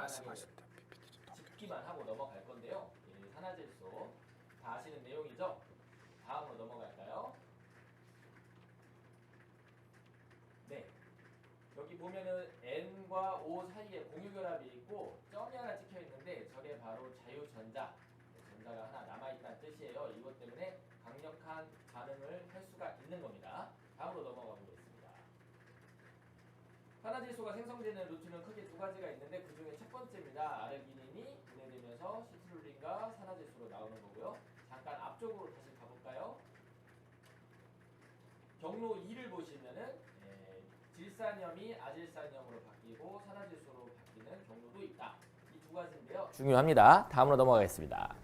짚기만 하고 넘어갈 건데요. 산화질소 다 아시는 내용이죠. 다음으로 넘어갈까요? 네, 여기 보면은 N과 O 사이에 공유결합이 있고 점이 하나 찍혀 있는데 저게 바로 자유전자, 전자가 하나 남아있다는 뜻이에요. 이것 때문에 강력한 반응을 할 수가 있는 겁니다. 다음으로 넘어가 보겠습니다. 산화질소가 생성되는 루트는 크게 두 가지가 있는데 그 중에 첫 번째입니다. 아르기닌이 분해되면서 시트룰린과 산화질소로 나오는 거고요. 잠깐 앞쪽으로 다시 가볼까요? 경로 2를 보시면은 질산염이 아질산염으로 바뀌고 산화질소로 바뀌는 경로도 있다. 이 두 가지인데요. 중요합니다. 다음으로 넘어가겠습니다.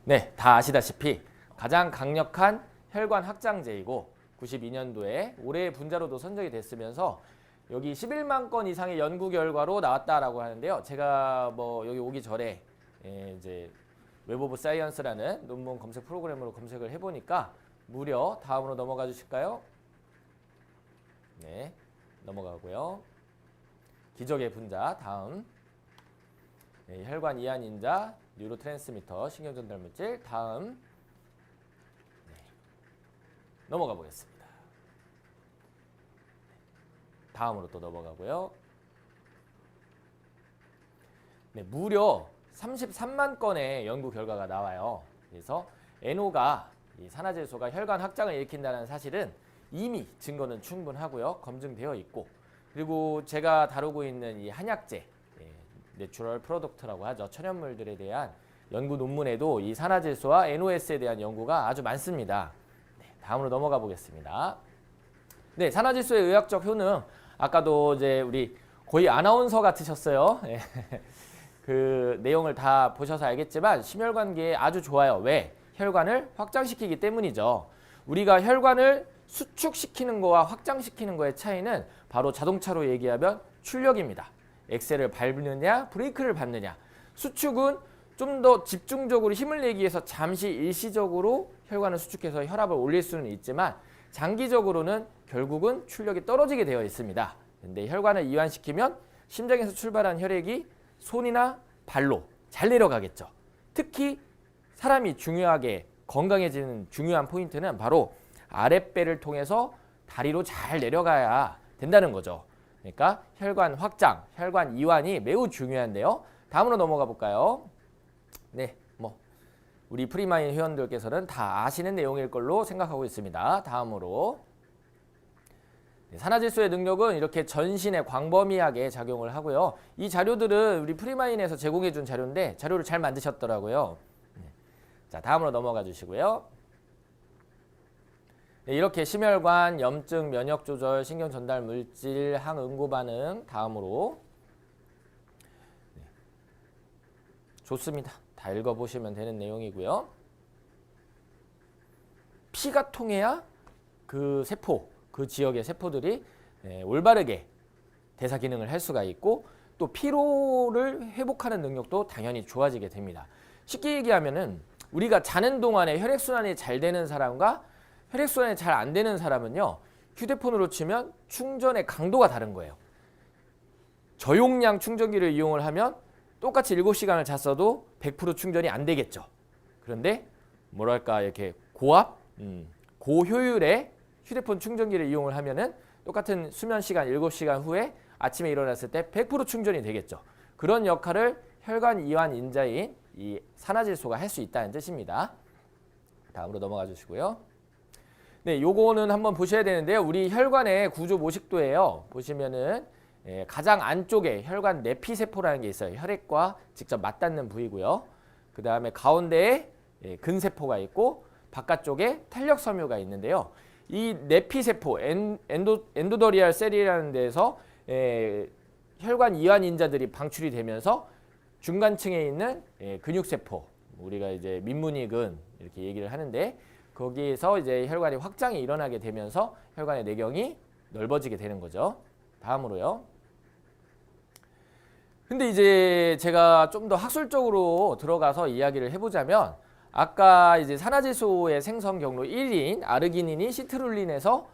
네, 다 아시다시피 가장 강력한 혈관 확장제이고 92년도에 올해의 분자로도 선정이 됐으면서 여기 11만 건 이상의 연구 결과로 나왔다라고 하는데요. 제가 뭐 여기 오기 전에 이제 웹 오브 사이언스라는 논문 검색 프로그램으로 검색을 해보니까 무려 다음으로 넘어가 주실까요? 네, 넘어가고요. 기적의 분자 다음 혈관 이완 인자 뉴로트랜스미터 신경전달 물질 다음 넘어가 보겠습니다. 다음으로 또 넘어가고요. 네, 무려 33만 건의 연구 결과가 나와요. 그래서 NO가 이 산화질소가 혈관 확장을 일으킨다는 사실은 이미 증거는 충분하고요. 검증되어 있고 그리고 제가 다루고 있는 이 한약재 내추럴 프로덕트라고 하죠. 천연물들에 대한 연구 논문에도 이 산화질소와 NOS에 대한 연구가 아주 많습니다. 다음으로 넘어가 보겠습니다. 네, 산화질소의 의학적 효능 아까도 이제 우리 거의 아나운서 같으셨어요. 그 내용을 다 보셔서 알겠지만 심혈관계에 아주 좋아요. 왜? 혈관을 확장시키기 때문이죠. 우리가 혈관을 수축시키는 거와 확장시키는 거의 차이는 바로 자동차로 얘기하면 출력입니다. 엑셀을 밟느냐 브레이크를 밟느냐. 수축은 좀 더 집중적으로 힘을 내기 위해서 잠시 일시적으로 혈관을 수축해서 혈압을 올릴 수는 있지만 장기적으로는 결국은 출력이 떨어지게 되어 있습니다. 근데 혈관을 이완시키면 심장에서 출발한 혈액이 손이나 발로 잘 내려가겠죠. 특히 사람이 중요하게 건강해지는 중요한 포인트는 바로 아랫배를 통해서 다리로 잘 내려가야 된다는 거죠. 그러니까 혈관 확장, 혈관 이완이 매우 중요한데요. 다음으로 넘어가 볼까요? 네, 우리 프리마인 회원들께서는 다 아시는 내용일 걸로 생각하고 있습니다. 다음으로 산화질소의 능력은 이렇게 전신에 광범위하게 작용을 하고요. 이 자료들은 우리 프리마인에서 제공해 준 자료인데 자료를 잘 만드셨더라고요. 자, 다음으로 넘어가 주시고요. 네, 이렇게 심혈관, 염증, 면역조절, 신경전달물질, 항응고반응 다음으로 좋습니다. 다 읽어보시면 되는 내용이고요. 피가 통해야 그 세포, 그 지역의 세포들이 올바르게 대사 기능을 할 수가 있고 또 피로를 회복하는 능력도 당연히 좋아지게 됩니다. 쉽게 얘기하면은 우리가 자는 동안에 혈액순환이 잘 되는 사람과 혈액순환이 잘 안 되는 사람은요. 휴대폰으로 치면 충전의 강도가 다른 거예요. 저용량 충전기를 이용을 하면 똑같이 7시간을 잤어도 100% 충전이 안 되겠죠. 그런데 뭐랄까 이렇게 고압, 고효율의 휴대폰 충전기를 이용을 하면은 똑같은 수면 시간 7시간 후에 아침에 일어났을 때 100% 충전이 되겠죠. 그런 역할을 혈관 이완 인자인 이 산화질소가 할 수 있다는 뜻입니다. 다음으로 넘어가 주시고요. 네, 요거는 한번 보셔야 되는데요. 우리 혈관의 구조 모식도예요. 보시면은 가장 안쪽에 혈관 내피세포라는 게 있어요. 혈액과 직접 맞닿는 부위고요. 그 다음에 가운데에 근세포가 있고 바깥쪽에 탄력섬유가 있는데요. 이 내피세포, 엔도더리알 셀이라는 데서 혈관 이완 인자들이 방출이 되면서 중간층에 있는 근육세포, 우리가 이제 민문이근 이렇게 얘기를 하는데 거기에서 이제 혈관이 확장이 일어나게 되면서 혈관의 내경이 넓어지게 되는 거죠. 다음으로요. 근데 이제 제가 좀 더 학술적으로 들어가서 이야기를 해보자면 아까 이제 산화질소의 생성 경로 1인 아르기닌이 시트룰린에서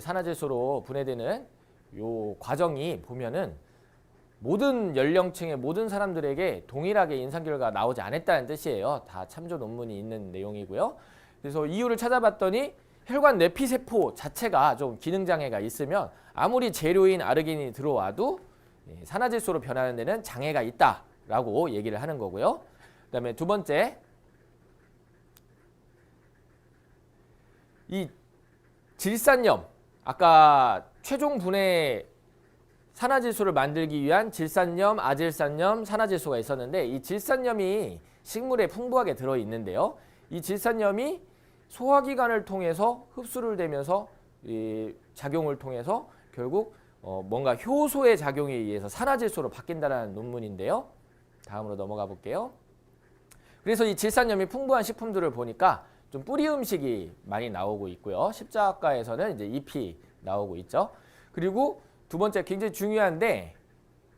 산화질소로 분해되는 요 과정이 보면은 모든 연령층의 모든 사람들에게 동일하게 임상 결과가 나오지 않았다는 뜻이에요. 다 참조 논문이 있는 내용이고요. 그래서 이유를 찾아봤더니 혈관 내피세포 자체가 좀 기능 장애가 있으면 아무리 재료인 아르기닌이 들어와도 산화질소로 변하는 데는 장애가 있다라고 얘기를 하는 거고요. 그다음에 두 번째, 이 질산염, 아까 최종 분해 산화질소를 만들기 위한 질산염, 아질산염, 산화질소가 있었는데 이 질산염이 식물에 풍부하게 들어있는데요. 이 질산염이 소화기관을 통해서 흡수를 되면서 이 작용을 통해서 결국 뭔가 효소의 작용에 의해서 산화질소로 바뀐다는 논문인데요. 다음으로 넘어가 볼게요. 그래서 이 질산염이 풍부한 식품들을 보니까 좀 뿌리 음식이 많이 나오고 있고요. 십자가에서는 이제 잎이 나오고 있죠. 그리고 두 번째 굉장히 중요한데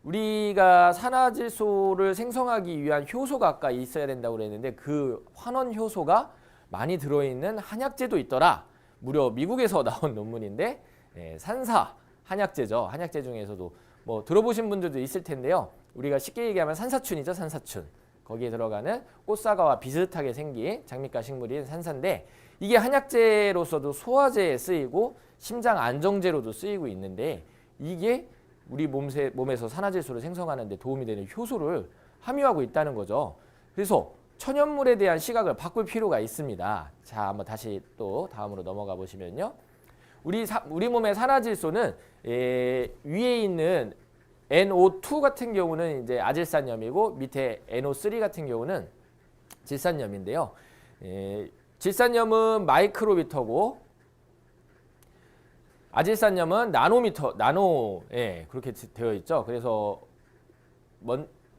우리가 산화질소를 생성하기 위한 효소가 아까 있어야 된다고 그랬는데 그 환원 효소가 많이 들어있는 한약재도 있더라. 무려 미국에서 나온 논문인데 산사 한약재죠. 한약재 중에서도 뭐 들어보신 분들도 있을 텐데요. 우리가 쉽게 얘기하면 산사춘이죠. 산사춘. 거기에 들어가는 꽃사과와 비슷하게 생긴 장미과 식물인 산사인데 이게 한약재로서도 소화제에 쓰이고 심장 안정제로도 쓰이고 있는데 이게 우리 몸에서 산화질소를 생성하는 데 도움이 되는 효소를 함유하고 있다는 거죠. 그래서 천연물에 대한 시각을 바꿀 필요가 있습니다. 자, 한번 다시 또 다음으로 넘어가 보시면요. 우리 몸의 산화질소는 위에 있는 NO2 같은 경우는 이제 아질산염이고 밑에 NO3 같은 경우는 질산염인데요. 질산염은 마이크로미터고 아질산염은 나노미터, 그렇게 되어 있죠. 그래서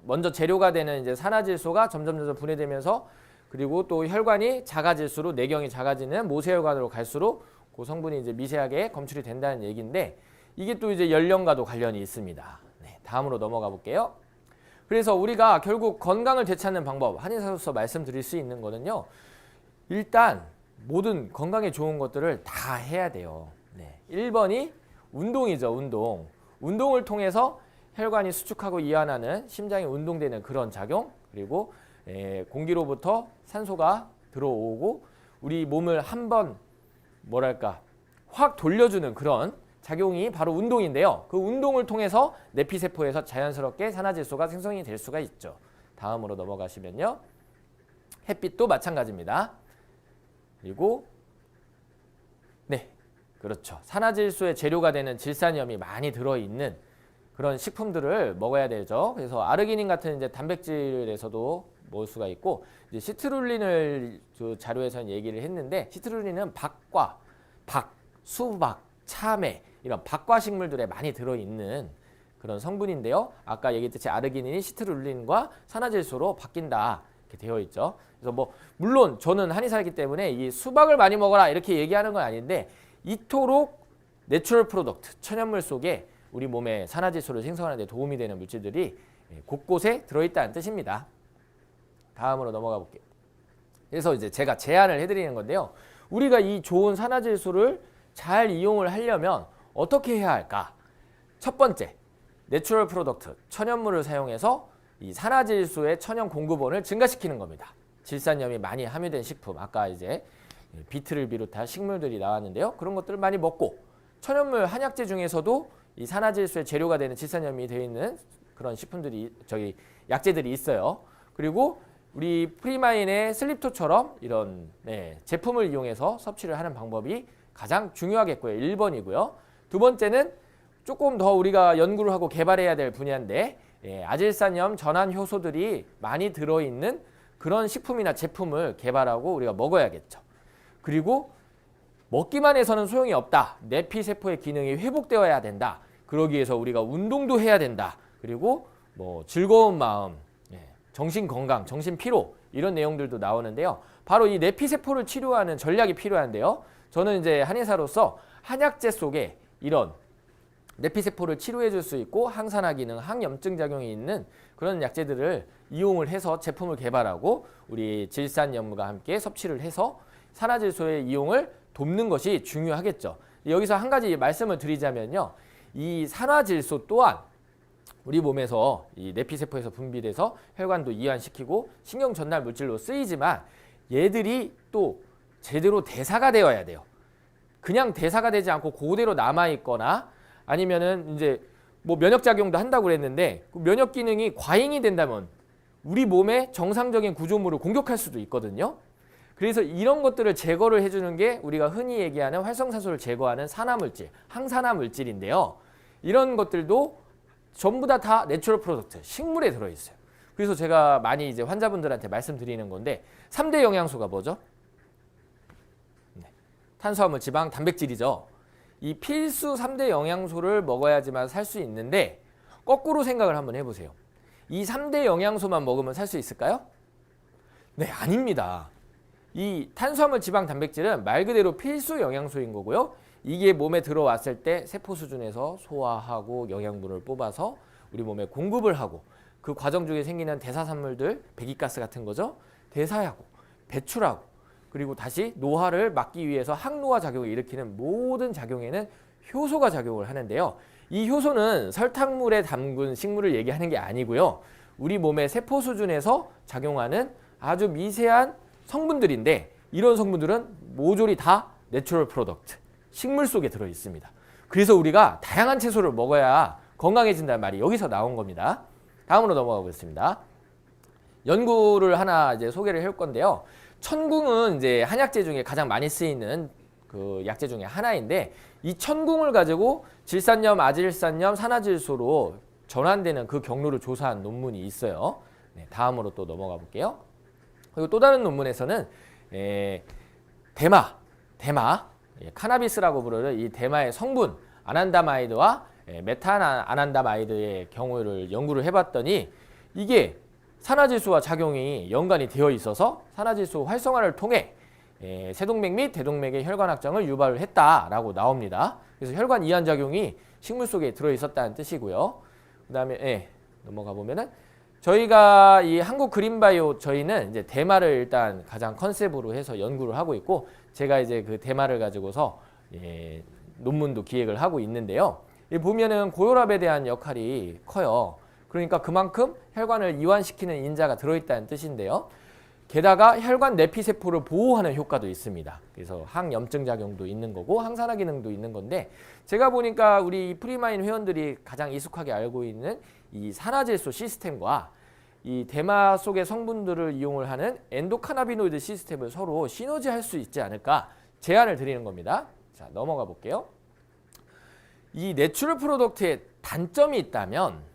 먼저 재료가 되는 이제 산화질소가 점점 분해되면서 그리고 또 혈관이 작아질수록 내경이 작아지는 모세혈관으로 갈수록 그 성분이 이제 미세하게 검출이 된다는 얘기인데 이게 또 이제 연령과도 관련이 있습니다. 네, 다음으로 넘어가 볼게요. 그래서 우리가 결국 건강을 되찾는 방법, 한의사로서 말씀드릴 수 있는 거는요. 일단 모든 건강에 좋은 것들을 다 해야 돼요. 네, 1번이 운동이죠. 운동. 운동을 통해서 혈관이 수축하고 이완하는 심장이 운동되는 그런 작용 그리고 공기로부터 산소가 들어오고 우리 몸을 한번 뭐랄까 확 돌려주는 그런 작용이 바로 운동인데요. 그 운동을 통해서 내피세포에서 자연스럽게 산화질소가 생성이 될 수가 있죠. 다음으로 넘어가시면요. 햇빛도 마찬가지입니다. 그리고 네, 그렇죠. 산화질소의 재료가 되는 질산염이 많이 들어있는 그런 식품들을 먹어야 되죠. 그래서 아르기닌 같은 이제 단백질에서도 먹을 수가 있고 이제 시트룰린을 그 자료에서는 얘기를 했는데 시트룰린은 박과 수박, 참외 이런 박과 식물들에 많이 들어있는 그런 성분인데요. 아까 얘기했듯이 아르기닌이 시트룰린과 산화질소로 바뀐다 이렇게 되어 있죠. 그래서 뭐 물론 저는 한의사이기 때문에 이 수박을 많이 먹어라 이렇게 얘기하는 건 아닌데 이토록 내추럴 프로덕트 천연물 속에 우리 몸에 산화질소를 생성하는 데 도움이 되는 물질들이 곳곳에 들어있다는 뜻입니다. 다음으로 넘어가 볼게요. 그래서 이제 제가 제안을 해드리는 건데요. 우리가 이 좋은 산화질소를 잘 이용을 하려면 어떻게 해야 할까? 첫 번째, 내추럴 프로덕트, 천연물을 사용해서 이 산화질소의 천연 공급원을 증가시키는 겁니다. 질산염이 많이 함유된 식품, 아까 이제 비트를 비롯한 식물들이 나왔는데요. 그런 것들을 많이 먹고 천연물 한약재 중에서도 이 산화질소의 재료가 되는 질산염이 되어 있는 그런 식품들이 약재들이 있어요. 그리고 우리 프리마인의 슬립토처럼 이런 제품을 이용해서 섭취를 하는 방법이 가장 중요하겠고요. 1번이고요. 두 번째는 조금 더 우리가 연구를 하고 개발해야 될 분야인데 아질산염 전환 효소들이 많이 들어있는 그런 식품이나 제품을 개발하고 우리가 먹어야겠죠. 그리고 먹기만 해서는 소용이 없다. 내피세포의 기능이 회복되어야 된다. 그러기 위해서 우리가 운동도 해야 된다. 그리고 뭐 즐거운 마음, 정신 건강, 정신 피로 이런 내용들도 나오는데요. 바로 이 내피세포를 치료하는 전략이 필요한데요. 저는 이제 한의사로서 한약재 속에 이런 내피세포를 치료해 줄 수 있고 항산화 기능, 항염증 작용이 있는 그런 약재들을 이용을 해서 제품을 개발하고 우리 질산염과 함께 섭취를 해서 산화질소의 이용을 돕는 것이 중요하겠죠. 여기서 한 가지 말씀을 드리자면요. 이 산화질소 또한 우리 몸에서 이 내피세포에서 분비돼서 혈관도 이완시키고 신경 전달 물질로 쓰이지만 얘들이 또 제대로 대사가 되어야 돼요. 그냥 대사가 되지 않고 그대로 남아 있거나 아니면은 이제 뭐 면역 작용도 한다고 그랬는데 그 면역 기능이 과잉이 된다면 우리 몸의 정상적인 구조물을 공격할 수도 있거든요. 그래서 이런 것들을 제거를 해주는 게 우리가 흔히 얘기하는 활성산소를 제거하는 산화물질, 항산화 물질인데요. 이런 것들도 전부 다 내추럴 프로덕트, 식물에 들어있어요. 그래서 제가 많이 이제 환자분들한테 말씀드리는 건데 3대 영양소가 뭐죠? 탄수화물, 지방, 단백질이죠. 이 필수 3대 영양소를 먹어야지만 살 수 있는데 거꾸로 생각을 한번 해보세요. 이 3대 영양소만 먹으면 살 수 있을까요? 네, 아닙니다. 이 탄수화물, 지방, 단백질은 말 그대로 필수 영양소인 거고요. 이게 몸에 들어왔을 때 세포 수준에서 소화하고 영양분을 뽑아서 우리 몸에 공급을 하고 그 과정 중에 생기는 대사산물들, 배기가스 같은 거죠. 대사하고 배출하고 그리고 다시 노화를 막기 위해서 항노화 작용을 일으키는 모든 작용에는 효소가 작용을 하는데요. 이 효소는 설탕물에 담근 식물을 얘기하는 게 아니고요. 우리 몸의 세포 수준에서 작용하는 아주 미세한 성분들인데 이런 성분들은 모조리 다 내추럴 프로덕트, 식물 속에 들어 있습니다. 그래서 우리가 다양한 채소를 먹어야 건강해진다는 말이 여기서 나온 겁니다. 다음으로 넘어가 보겠습니다. 연구를 하나 이제 소개를 할 건데요. 천궁은 이제 한약재 중에 가장 많이 쓰이는 그 약재 중에 하나인데 이 천궁을 가지고 질산염, 아질산염, 산화질소로 전환되는 그 경로를 조사한 논문이 있어요. 네, 다음으로 또 넘어가 볼게요. 그리고 또 다른 논문에서는 대마, 카나비스라고 부르는 이 대마의 성분 아난다마이드와 메탄아난다마이드의 경우를 연구를 해봤더니 이게 산화질소와 작용이 연관이 되어 있어서 산화질소 활성화를 통해 세동맥 및 대동맥의 혈관 확장을 유발을 했다라고 나옵니다. 그래서 혈관 이완 작용이 식물 속에 들어 있었다는 뜻이고요. 그다음에 넘어가 보면은 저희가 이 한국 그린바이오 저희는 이제 대마를 일단 가장 컨셉으로 해서 연구를 하고 있고 제가 이제 그 대마를 가지고서 논문도 기획을 하고 있는데요. 보면은 고혈압에 대한 역할이 커요. 그러니까 그만큼 혈관을 이완시키는 인자가 들어있다는 뜻인데요. 게다가 혈관 내피세포를 보호하는 효과도 있습니다. 그래서 항염증 작용도 있는 거고 항산화 기능도 있는 건데 제가 보니까 우리 프리마인 회원들이 가장 익숙하게 알고 있는 이 산화질소 시스템과 이 대마 속의 성분들을 이용을 하는 엔도카나비노이드 시스템을 서로 시너지할 수 있지 않을까 제안을 드리는 겁니다. 자, 넘어가 볼게요. 이 내추럴 프로덕트에 단점이 있다면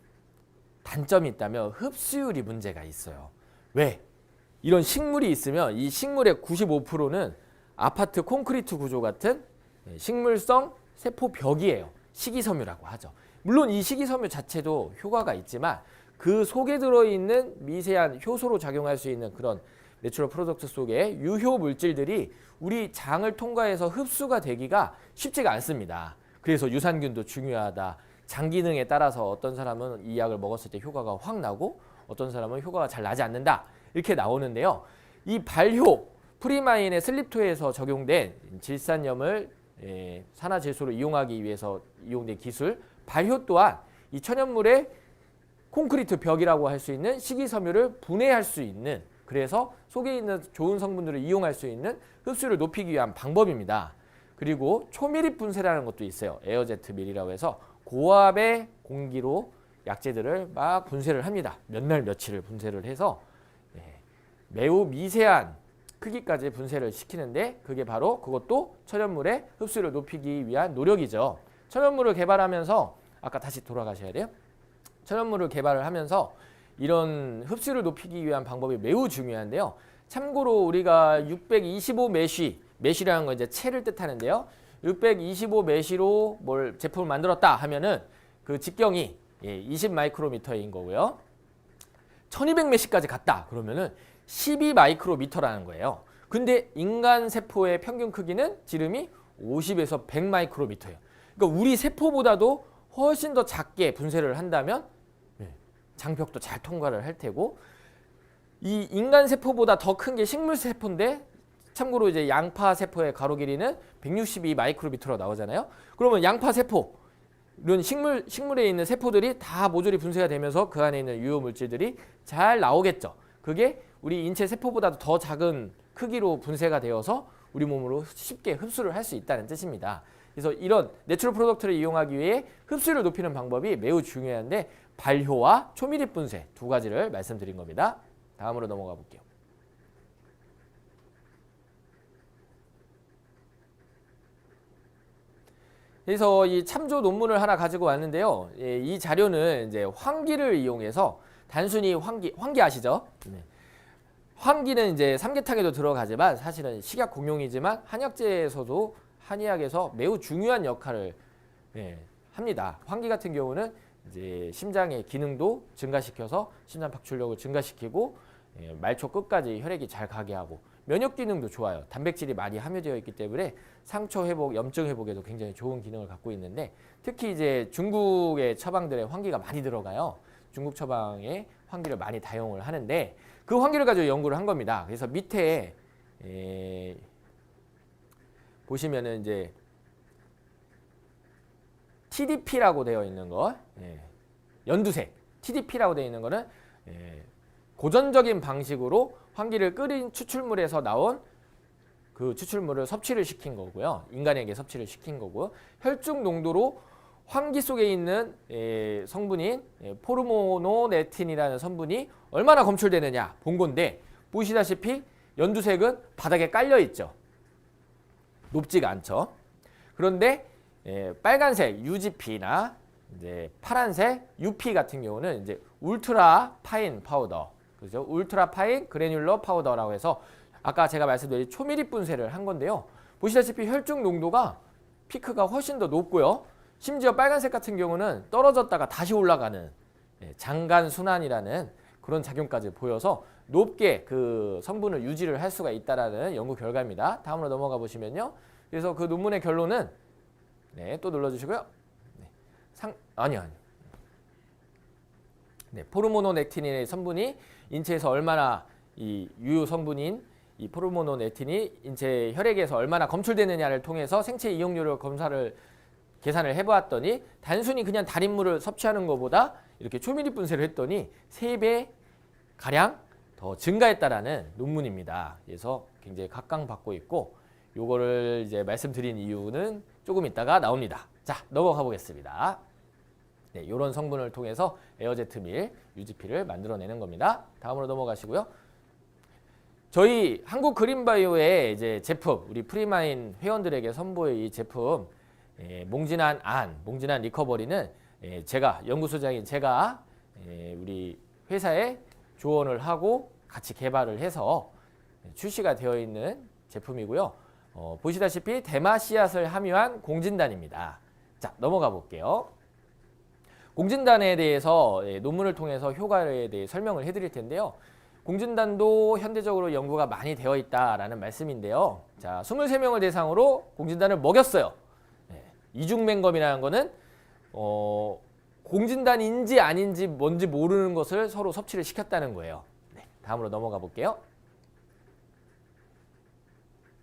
흡수율이 문제가 있어요. 왜? 이런 식물이 있으면 이 식물의 95%는 아파트 콘크리트 구조 같은 식물성 세포벽이에요. 식이섬유라고 하죠. 물론 이 식이섬유 자체도 효과가 있지만 그 속에 들어있는 미세한 효소로 작용할 수 있는 그런 내추럴 프로덕트 속에 유효 물질들이 우리 장을 통과해서 흡수가 되기가 쉽지가 않습니다. 그래서 유산균도 중요하다. 장 기능에 따라서 어떤 사람은 이 약을 먹었을 때 효과가 확 나고 어떤 사람은 효과가 잘 나지 않는다. 이렇게 나오는데요. 이 발효, 프리마인의 슬립토에서 적용된 질산염을 산화질소로 이용하기 위해서 이용된 기술, 발효 또한 이 천연물의 콘크리트 벽이라고 할 수 있는 식이섬유를 분해할 수 있는 그래서 속에 있는 좋은 성분들을 이용할 수 있는 흡수를 높이기 위한 방법입니다. 그리고 초미립 분쇄라는 것도 있어요. 에어제트 밀이라고 해서 고압의 공기로 약재들을 막 분쇄를 합니다. 몇 날 며칠을 분쇄를 해서 매우 미세한 크기까지 분쇄를 시키는데 그게 바로 그것도 천연물의 흡수를 높이기 위한 노력이죠. 천연물을 개발하면서 아까 다시 돌아가셔야 돼요. 천연물을 개발을 하면서 이런 흡수를 높이기 위한 방법이 매우 중요한데요. 참고로 우리가 625 메쉬라는 건 이제 채를 뜻하는데요. 625 메쉬로 뭘 제품을 만들었다 하면은 그 직경이 20 마이크로미터인 거고요. 1200 메쉬까지 갔다 그러면은 12 마이크로미터라는 거예요. 근데 인간 세포의 평균 크기는 지름이 50에서 100 마이크로미터예요. 그러니까 우리 세포보다도 훨씬 더 작게 분쇄를 한다면 장벽도 잘 통과를 할 테고 이 인간 세포보다 더 큰 게 식물 세포인데 참고로 이제 양파 세포의 가로 길이는 162 마이크로미터로 나오잖아요. 그러면 양파 세포 이런 식물에 있는 세포들이 다 모조리 분쇄가 되면서 그 안에 있는 유효 물질들이 잘 나오겠죠. 그게 우리 인체 세포보다도 더 작은 크기로 분쇄가 되어서 우리 몸으로 쉽게 흡수를 할 수 있다는 뜻입니다. 그래서 이런 내추럴 프로덕트를 이용하기 위해 흡수를 높이는 방법이 매우 중요한데 발효와 초미립 분쇄 두 가지를 말씀드린 겁니다. 다음으로 넘어가 볼게요. 그래서 이 참조 논문을 하나 가지고 왔는데요. 이 자료는 이제 황기를 이용해서 단순히 황기 아시죠? 네. 황기는 이제 삼계탕에도 들어가지만 사실은 식약 공용이지만 한약재에서도 한의학에서 매우 중요한 역할을 합니다. 황기 같은 경우는 이제 심장의 기능도 증가시켜서 심장 박출력을 증가시키고 말초 끝까지 혈액이 잘 가게 하고 면역 기능도 좋아요. 단백질이 많이 함유되어 있기 때문에 상처 회복, 염증 회복에도 굉장히 좋은 기능을 갖고 있는데 특히 이제 중국의 처방들에 황기가 많이 들어가요. 중국 처방에 황기를 많이 다용을 하는데 그 황기를 가지고 연구를 한 겁니다. 그래서 밑에 보시면은 이제 TDP라고 되어 있는 거, 연두색 TDP라고 되어 있는 거는 고전적인 방식으로 황기를 끓인 추출물에서 나온 그 추출물을 섭취를 시킨 거고요. 인간에게 섭취를 시킨 거고요. 혈중 농도로 황기 속에 있는 성분인 포르모노네틴이라는 성분이 얼마나 검출되느냐 본 건데 보시다시피 연두색은 바닥에 깔려 있죠. 높지가 않죠. 그런데 빨간색 UGP나 이제 파란색 UP 같은 경우는 이제 울트라 파인 파우더, 그죠? 울트라 파인 그래뉼러 파우더라고 해서 아까 제가 말씀드린 초미립 분쇄를 한 건데요. 보시다시피 혈중 농도가 피크가 훨씬 더 높고요. 심지어 빨간색 같은 경우는 떨어졌다가 다시 올라가는 장간 순환이라는 그런 작용까지 보여서 높게 그 성분을 유지를 할 수가 있다라는 연구 결과입니다. 다음으로 넘어가 보시면요. 그래서 그 논문의 결론은 또 눌러주시고요. 아니요. 포르모노넥틴의 성분이 인체에서 얼마나 이 유효 성분인 이 포르모노넥틴이 인체 혈액에서 얼마나 검출되느냐를 통해서 생체 이용률을 계산을 해보았더니 단순히 그냥 달인물을 섭취하는 것보다 이렇게 초미립 분쇄를 했더니 3배 가량 더 증가했다라는 논문입니다. 그래서 굉장히 각광받고 있고 요거를 이제 말씀드린 이유는 조금 있다가 나옵니다. 자, 넘어가 보겠습니다. 이런 성분을 통해서 에어제트밀 UGP를 만들어내는 겁니다. 다음으로 넘어가시고요. 저희 한국 그린바이오의 이제 제품, 우리 프리마인 회원들에게 선보일 이 제품 몽진한 리커버리는 제가 연구소장인 제가 우리 회사에 조언을 하고 같이 개발을 해서 출시가 되어 있는 제품이고요. 보시다시피 대마씨앗을 함유한 공진단입니다. 자, 넘어가 볼게요. 공진단에 대해서 논문을 통해서 효과에 대해 설명을 해드릴 텐데요. 공진단도 현대적으로 연구가 많이 되어 있다라는 말씀인데요. 자, 23명을 대상으로 공진단을 먹였어요. 이중맹검이라는 거는 공진단인지 아닌지 뭔지 모르는 것을 서로 섭취를 시켰다는 거예요. 다음으로 넘어가 볼게요.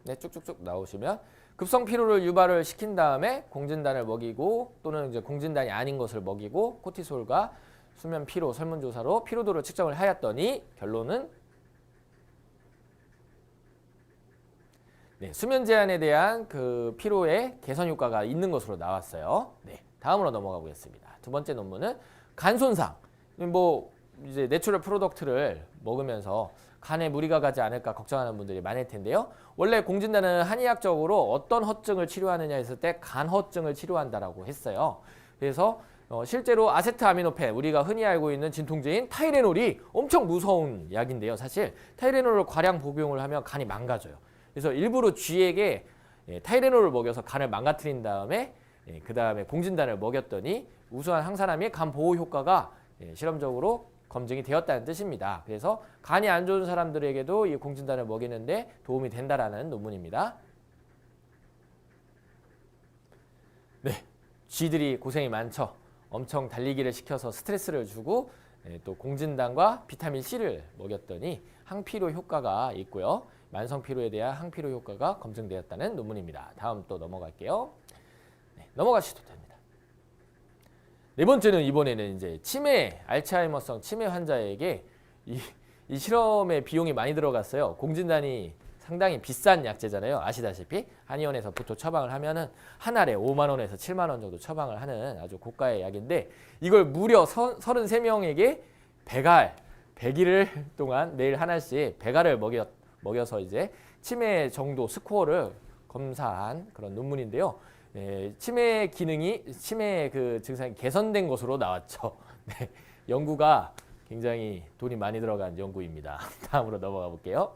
쭉쭉쭉 나오시면 급성 피로를 유발을 시킨 다음에 공진단을 먹이고 또는 이제 공진단이 아닌 것을 먹이고 코티솔과 수면 피로 설문조사로 피로도를 측정을 하였더니 결론은 수면 제한에 대한 그 피로의 개선 효과가 있는 것으로 나왔어요. 다음으로 넘어가 보겠습니다. 두 번째 논문은 간 손상. 이제 내추럴 프로덕트를 먹으면서 간에 무리가 가지 않을까 걱정하는 분들이 많을 텐데요. 원래 공진단은 한의학적으로 어떤 허증을 치료하느냐 했을 때 간허증을 치료한다라고 했어요. 그래서 실제로 아세트아미노펜, 우리가 흔히 알고 있는 진통제인 타이레놀이 엄청 무서운 약인데요. 사실 타이레놀을 과량 복용을 하면 간이 망가져요. 그래서 일부러 쥐에게 타이레놀을 먹여서 간을 망가뜨린 다음에 그 다음에 공진단을 먹였더니 우수한 항산화미 간 보호 효과가 실험적으로 검증이 되었다는 뜻입니다. 그래서 간이 안 좋은 사람들에게도 이 공진단을 먹이는데 도움이 된다라는 논문입니다. 쥐들이 고생이 많죠. 엄청 달리기를 시켜서 스트레스를 주고 또 공진단과 비타민 C를 먹였더니 항피로 효과가 있고요. 만성 피로에 대한 항피로 효과가 검증되었다는 논문입니다. 다음 또 넘어갈게요. 네, 넘어가셔도 됩니다. 네 번째는 이번에는 이제 치매, 알츠하이머성 치매 환자에게 이 실험에 비용이 많이 들어갔어요. 공진단이 상당히 비싼 약제잖아요. 아시다시피 한의원에서 보통 처방을 하면은 한 알에 5만 원에서 7만 원 정도 처방을 하는 아주 고가의 약인데 이걸 무려 33명에게 100일 동안 매일 하나씩 100알을 먹여서 이제 치매 정도 스코어를 검사한 그런 논문인데요. 치매 그 증상이 개선된 것으로 나왔죠. 네, 연구가 굉장히 돈이 많이 들어간 연구입니다. 다음으로 넘어가 볼게요.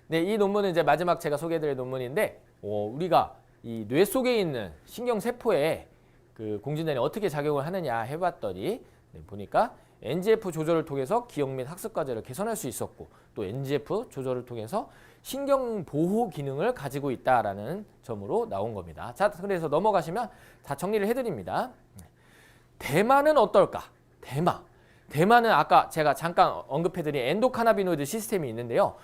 네, 이 논문은 이제 마지막 제가 소개해드릴 논문인데, 우리가 이 뇌 속에 있는 신경세포에 그 공진단이 어떻게 작용을 하느냐 해봤더니, 보니까 NGF 조절을 통해서 기억 및 학습 과제를 개선할 수 있었고, 또 NGF 조절을 통해서 신경 보호 기능을 가지고 있다라는 점으로 나온 겁니다. 자, 그래서 넘어가시면 다 정리를 해드립니다. 대마는 어떨까? 대마는 아까 제가 잠깐 언급해드린 엔도카나비노이드 시스템이 있는데요.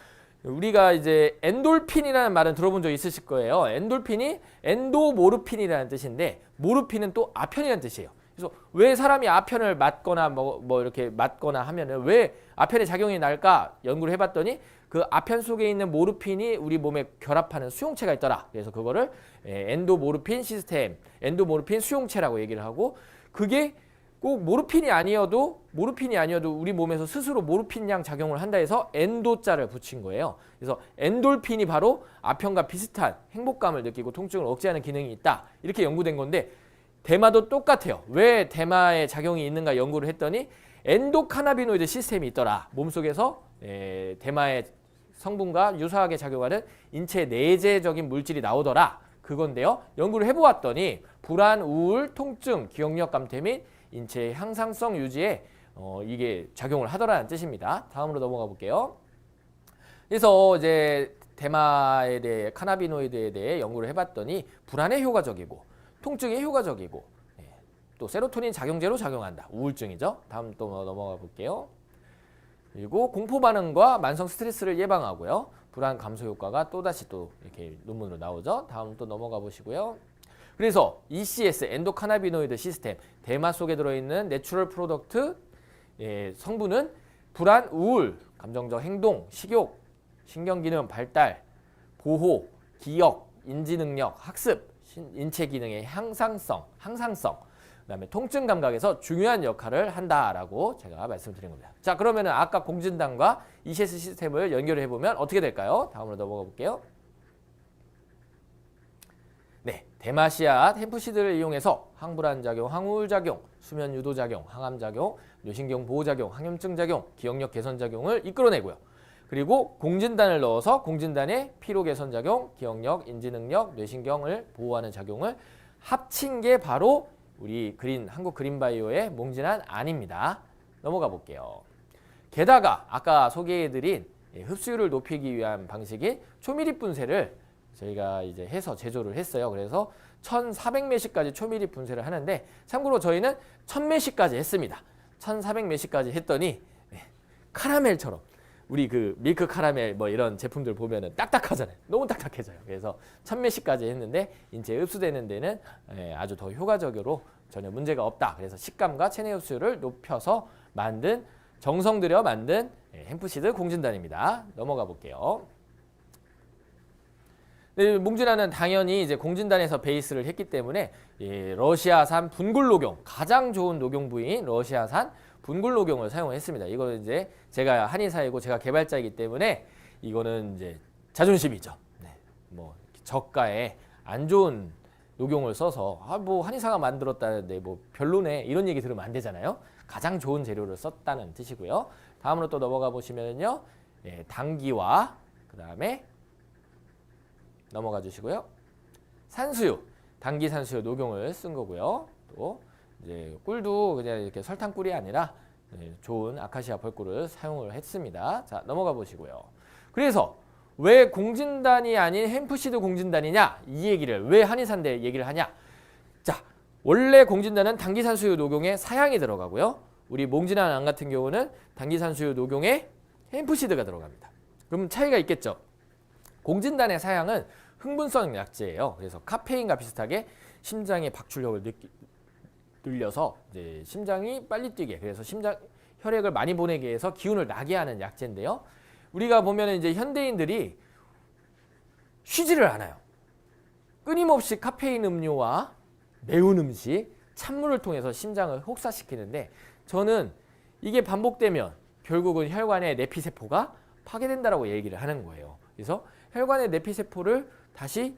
우리가 이제 엔돌핀이라는 말은 들어본 적 있으실 거예요. 엔돌핀이 엔도모르핀이라는 뜻인데 모르핀은 또 아편이라는 뜻이에요. 그래서 왜 사람이 아편을 맞거나 뭐 이렇게 맞거나 하면은 왜 아편의 작용이 날까 연구를 해봤더니 그 아편 속에 있는 모르핀이 우리 몸에 결합하는 수용체가 있더라. 그래서 그거를 엔도모르핀 시스템, 엔도모르핀 수용체라고 얘기를 하고 그게 꼭 모르핀이 아니어도 우리 몸에서 스스로 모르핀 양 작용을 한다 해서 엔도자를 붙인 거예요. 그래서 엔돌핀이 바로 아편과 비슷한 행복감을 느끼고 통증을 억제하는 기능이 있다. 이렇게 연구된 건데 대마도 똑같아요. 왜 대마의 작용이 있는가 연구를 했더니 엔도카나비노이드 시스템이 있더라. 몸속에서 대마의 성분과 유사하게 작용하는 인체 내재적인 물질이 나오더라. 그건데요. 연구를 해보았더니 불안, 우울, 통증, 기억력 감퇴 및 인체의 향상성 유지에 이게 작용을 하더라는 뜻입니다. 다음으로 넘어가 볼게요. 그래서 이제 대마에 대해 카나비노이드에 대해 연구를 해봤더니 불안에 효과적이고 통증에 효과적이고 또 세로토닌 작용제로 작용한다. 우울증이죠. 다음 또 넘어가 볼게요. 그리고 공포 반응과 만성 스트레스를 예방하고요. 불안 감소 효과가 또다시 또 이렇게 논문으로 나오죠. 다음 또 넘어가 보시고요. 그래서 ECS 엔도카나비노이드 시스템 대마 속에 들어있는 내추럴 프로덕트 성분은 불안, 우울, 감정적 행동, 식욕, 신경기능 발달, 보호, 기억, 인지능력, 학습, 인체 기능의 항상성, 그다음에 통증 감각에서 중요한 역할을 한다라고 제가 말씀드린 겁니다. 자, 그러면은 아까 공진단과 ECS 시스템을 연결해 보면 어떻게 될까요? 다음으로 넘어가 볼게요. 네, 대마씨앗 햄프시드를 이용해서 항불안작용, 항우울작용, 수면 유도작용, 항암작용, 뇌신경 보호작용, 항염증 작용, 기억력 개선작용을 이끌어내고요. 그리고 공진단을 넣어서 공진단의 피로 개선작용, 기억력, 인지능력, 뇌신경을 보호하는 작용을 합친 게 바로 우리 한국 그린바이오의 몽진안 안입니다. 넘어가 볼게요. 게다가 아까 소개해드린 흡수율을 높이기 위한 방식인 초미립 분쇄를 저희가 이제 해서 제조를 했어요. 그래서 1400메시까지 초미립 분쇄를 하는데 참고로 저희는 1000메시까지 했습니다. 1400메시까지 했더니 카라멜처럼 우리 그 밀크 카라멜 뭐 이런 제품들 보면은 딱딱하잖아요. 너무 딱딱해져요. 그래서 1000메시까지 했는데 인체에 흡수되는 데는 아주 더 효과적으로 전혀 문제가 없다. 그래서 식감과 체내 흡수율을 높여서 정성 들여 만든 햄프시드 공진단입니다. 넘어가 볼게요. 네, 몽진단은 당연히 이제 공진단에서 베이스를 했기 때문에 러시아산 분굴녹용, 가장 좋은 녹용 부위인 러시아산 분굴녹용을 사용했습니다. 이거는 이제 제가 한의사이고 제가 개발자이기 때문에 이거는 이제 자존심이죠. 네, 뭐 저가에 안 좋은 녹용을 써서 뭐 한의사가 만들었다는데 뭐 별로네 이런 얘기 들으면 안 되잖아요. 가장 좋은 재료를 썼다는 뜻이고요. 다음으로 또 넘어가 보시면요, 당기와 그 다음에 넘어가 주시고요. 산수유, 당기 산수유 녹용을 쓴 거고요. 또 이제 꿀도 그냥 이렇게 설탕 꿀이 아니라 좋은 아카시아 벌꿀을 사용을 했습니다. 자, 넘어가 보시고요. 그래서 왜 공진단이 아닌 햄프시드 공진단이냐? 이 얘기를 왜 한의사인데 얘기를 하냐? 자, 원래 공진단은 당기 산수유 녹용에 사향이 들어가고요. 우리 몽진안 안 같은 경우는 당기 산수유 녹용에 햄프시드가 들어갑니다. 그럼 차이가 있겠죠. 공진단의 사양은 흥분성 약제예요. 그래서 카페인과 비슷하게 심장의 박출력을 늘려서 이제 심장이 빨리 뛰게, 그래서 심장 혈액을 많이 보내게 해서 기운을 나게 하는 약제인데요. 우리가 보면 이제 현대인들이 쉬지를 않아요. 끊임없이 카페인 음료와 매운 음식, 찬물을 통해서 심장을 혹사시키는데, 저는 이게 반복되면 결국은 혈관의 내피세포가 파괴된다라고 얘기를 하는 거예요. 그래서 혈관의 내피세포를 다시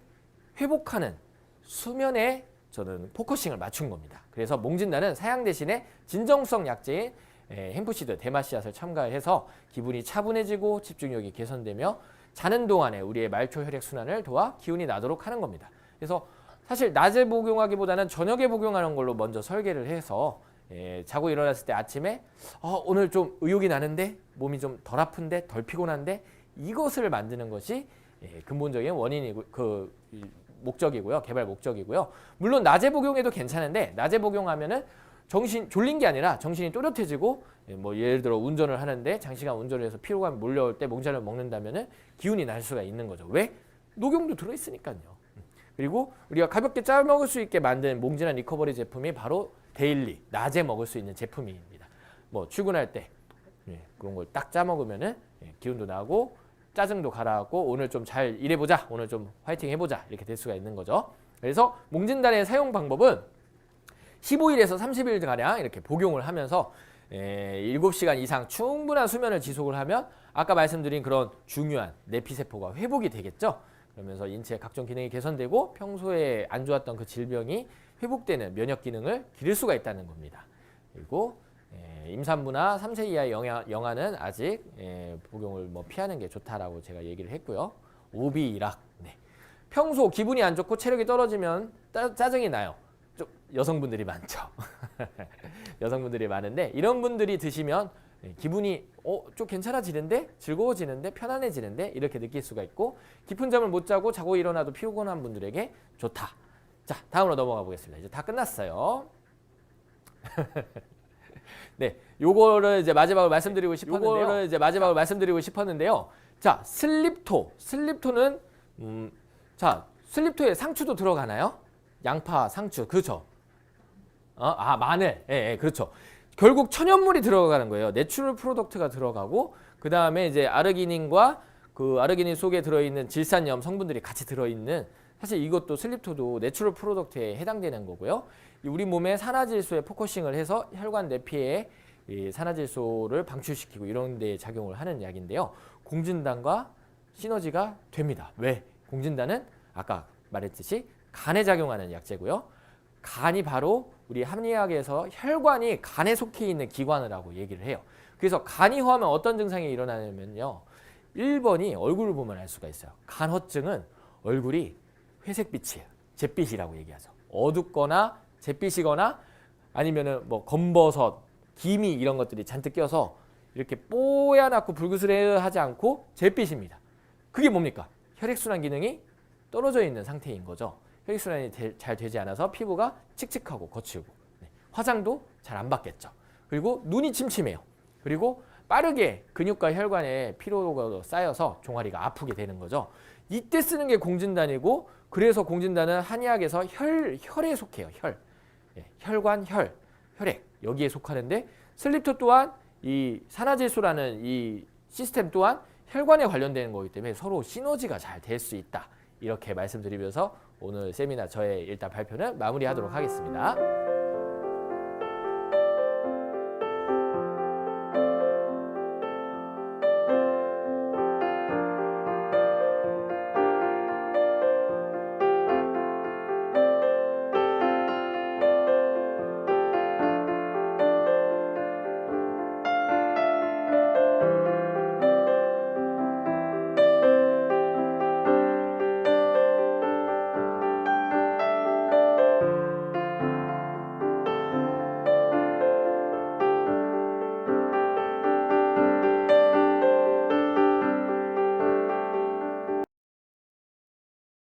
회복하는 수면에 저는 포커싱을 맞춘 겁니다. 그래서 몽진단은 사양 대신에 진정성 약제인 햄프시드, 데마시앗을 첨가해서 기분이 차분해지고 집중력이 개선되며 자는 동안에 우리의 말초 혈액 순환을 도와 기운이 나도록 하는 겁니다. 그래서 사실 낮에 복용하기보다는 저녁에 복용하는 걸로 먼저 설계를 해서 자고 일어났을 때 아침에 오늘 좀 의욕이 나는데, 몸이 좀 덜 아픈데, 덜 피곤한데, 이것을 만드는 것이 근본적인 원인이고 목적이고요. 개발 목적이고요. 물론 낮에 복용해도 괜찮은데, 낮에 복용하면은 졸린 게 아니라 정신이 또렷해지고, 뭐 예를 들어 운전을 하는데 장시간 운전을 해서 피로감이 몰려올 때 몽자를 먹는다면은 기운이 날 수가 있는 거죠. 왜? 녹용도 들어있으니까요. 그리고 우리가 가볍게 짜 먹을 수 있게 만든 몽진한 리커버리 제품이 바로 데일리, 낮에 먹을 수 있는 제품입니다. 뭐 출근할 때 그런 걸 딱 짜 먹으면은 기운도 나고 짜증도 가라앉고, 오늘 좀 잘 일해보자, 오늘 좀 화이팅 해보자, 이렇게 될 수가 있는 거죠. 그래서 몽진단의 사용 방법은 15일에서 30일가량 이렇게 복용을 하면서 7시간 이상 충분한 수면을 지속을 하면 아까 말씀드린 그런 중요한 내피세포가 회복이 되겠죠. 그러면서 인체의 각종 기능이 개선되고 평소에 안 좋았던 그 질병이 회복되는 면역 기능을 기를 수가 있다는 겁니다. 그리고 임산부나 3세 이하의 영아는 아직 복용을 피하는 게 좋다라고 제가 얘기를 했고요. 오비이락. 평소 기분이 안 좋고 체력이 떨어지면 짜증이 나요. 좀 여성분들이 많죠. 여성분들이 많은데, 이런 분들이 드시면 기분이 좀 괜찮아지는데, 즐거워지는데, 편안해지는데, 이렇게 느낄 수가 있고, 깊은 잠을 못 자고 자고 일어나도 피곤한 분들에게 좋다. 자, 다음으로 넘어가 보겠습니다. 이제 다 끝났어요. 네, 요거를 이제 마지막으로 말씀드리고 싶었는데요. 자, 슬립토는 자, 슬립토에 상추도 들어가나요? 양파, 상추, 그렇죠? 마늘, 그렇죠. 결국 천연물이 들어가는 거예요. 내추럴 프로덕트가 들어가고, 그 다음에 이제 아르기닌과 그 아르기닌 속에 들어있는 질산염 성분들이 같이 들어있는, 사실 이것도 슬립토도 내추럴 프로덕트에 해당되는 거고요. 우리 몸의 산화질소에 포커싱을 해서 혈관 내피에 산화질소를 방출시키고 이런 데 작용을 하는 약인데요. 공진단과 시너지가 됩니다. 왜? 공진단은 아까 말했듯이 간에 작용하는 약제고요. 간이 바로 우리 합리학에서 혈관이 간에 속해 있는 기관이라고 얘기를 해요. 그래서 간이 허하면 어떤 증상이 일어나냐면요. 1번이 얼굴을 보면 알 수가 있어요. 간허증은 얼굴이 회색빛이에요. 잿빛이라고 얘기하죠. 어둡거나 잿빛이거나 아니면은 뭐 검버섯, 기미 이런 것들이 잔뜩 껴서 이렇게 뽀얗고 불그스레하지 않고 잿빛입니다. 그게 뭡니까? 혈액순환 기능이 떨어져 있는 상태인 거죠. 혈액순환이 잘 되지 않아서 피부가 칙칙하고 거칠고, 화장도 잘 안 받겠죠. 그리고 눈이 침침해요. 그리고 빠르게 근육과 혈관에 피로가 쌓여서 종아리가 아프게 되는 거죠. 이때 쓰는 게 공진단이고, 그래서 공진단은 한의학에서 혈에 속해요. 혈관, 혈액 여기에 속하는데, 슬립토 또한 이 산화질소라는 이 시스템 또한 혈관에 관련되는 거기 때문에 서로 시너지가 잘 될 수 있다. 이렇게 말씀드리면서 오늘 세미나 저의 일단 발표는 마무리하도록 하겠습니다.